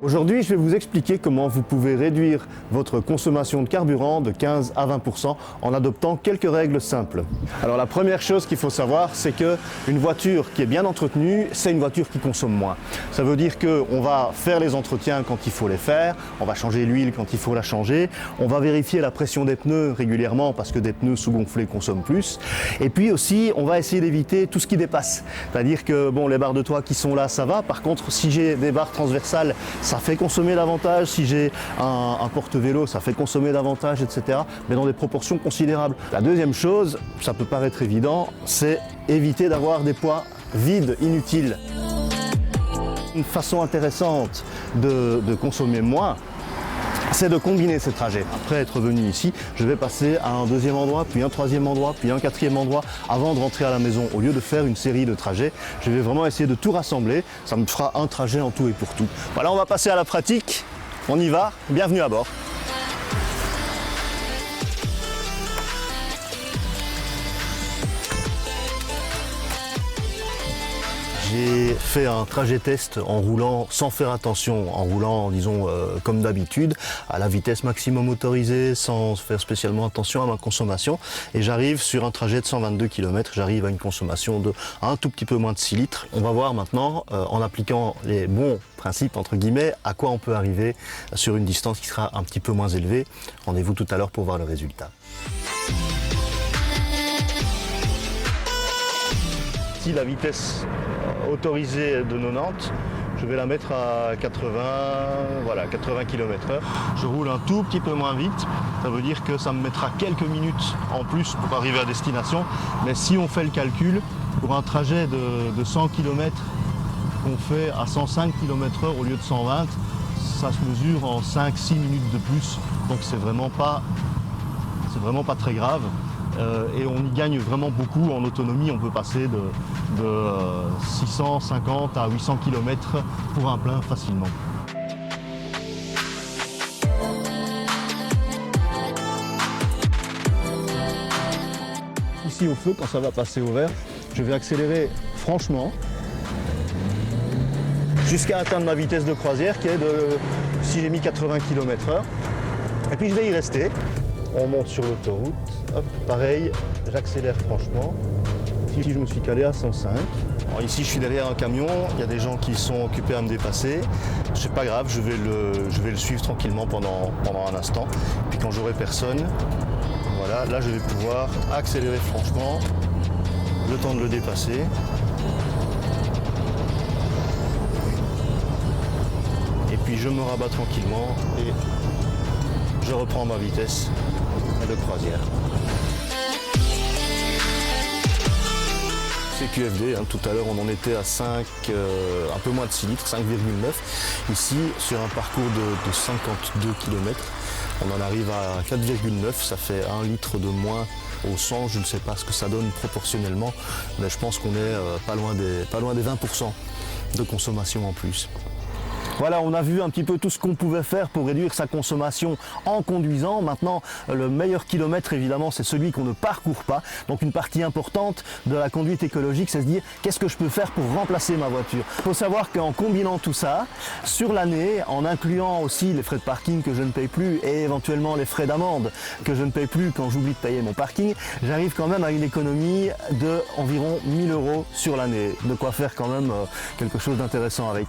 Aujourd'hui, je vais vous expliquer comment vous pouvez réduire votre consommation de carburant de 15 à 20% en adoptant quelques règles simples. Alors la première chose qu'il faut savoir, c'est qu'une voiture qui est bien entretenue, c'est une voiture qui consomme moins. Ça veut dire qu'on va faire les entretiens quand il faut les faire, on va changer l'huile quand il faut la changer, on va vérifier la pression des pneus régulièrement parce que des pneus sous-gonflés consomment plus. Et puis aussi, on va essayer d'éviter tout ce qui dépasse. C'est-à-dire que bon, les barres de toit qui sont là, ça va. Par contre, si j'ai des barres transversales, ça fait consommer davantage. Si j'ai un porte-vélo, ça fait consommer davantage, etc. Mais dans des proportions considérables. La deuxième chose, ça peut paraître évident, c'est éviter d'avoir des poids vides, inutiles. Une façon intéressante de consommer moins, c'est de combiner ces trajets. Après être venu ici, je vais passer à un deuxième endroit, puis un troisième endroit, puis un quatrième endroit avant de rentrer à la maison. Au lieu de faire une série de trajets, je vais vraiment essayer de tout rassembler. Ça me fera un trajet en tout et pour tout. Voilà, on va passer à la pratique. On y va. Bienvenue à bord. J'ai fait un trajet test en roulant sans faire attention, en roulant, disons, comme d'habitude, à la vitesse maximum autorisée, sans faire spécialement attention à ma consommation. Et j'arrive sur un trajet de 122 km, j'arrive à une consommation de un tout petit peu moins de 6 litres. On va voir maintenant, en appliquant les bons principes, entre guillemets, à quoi on peut arriver sur une distance qui sera un petit peu moins élevée. Rendez-vous tout à l'heure pour voir le résultat. La vitesse autorisée de 90, je vais la mettre à 80 km/h. Je roule un tout petit peu moins vite, ça veut dire que ça me mettra quelques minutes en plus pour arriver à destination. Mais si on fait le calcul, pour un trajet de 100 km qu'on fait à 105 km/h au lieu de 120, ça se mesure en 5-6 minutes de plus. Donc c'est vraiment pas très grave. Et on y gagne vraiment beaucoup en autonomie. On peut passer de 650 à 800 km pour un plein facilement. Ici au feu, quand ça va passer au vert, je vais accélérer franchement jusqu'à atteindre ma vitesse de croisière qui est de, si j'ai mis 80 km/h. Et puis je vais y rester. On monte sur l'autoroute, hop, pareil, j'accélère franchement. Ici, je me suis calé à 105. Alors ici, je suis derrière un camion, il y a des gens qui sont occupés à me dépasser. C'est pas grave, je vais le suivre tranquillement pendant un instant. Puis quand j'aurai personne, voilà, là, je vais pouvoir accélérer franchement, le temps de le dépasser. Et puis, je me rabats tranquillement et je reprends ma vitesse de croisière. CQFD, tout à l'heure on en était à 5, un peu moins de 6 litres, 5,9. Ici, sur un parcours de 52 km, on en arrive à 4,9, ça fait 1 litre de moins au 100. Je ne sais pas ce que ça donne proportionnellement, mais je pense qu'on est pas loin des 20% de consommation en plus. Voilà, on a vu un petit peu tout ce qu'on pouvait faire pour réduire sa consommation en conduisant. Maintenant, le meilleur kilomètre, évidemment, c'est celui qu'on ne parcourt pas. Donc une partie importante de la conduite écologique, c'est se dire qu'est-ce que je peux faire pour remplacer ma voiture. Il faut savoir qu'en combinant tout ça, sur l'année, en incluant aussi les frais de parking que je ne paye plus et éventuellement les frais d'amende que je ne paye plus quand j'oublie de payer mon parking, j'arrive quand même à une économie de environ 1 000 € sur l'année. De quoi faire quand même quelque chose d'intéressant avec.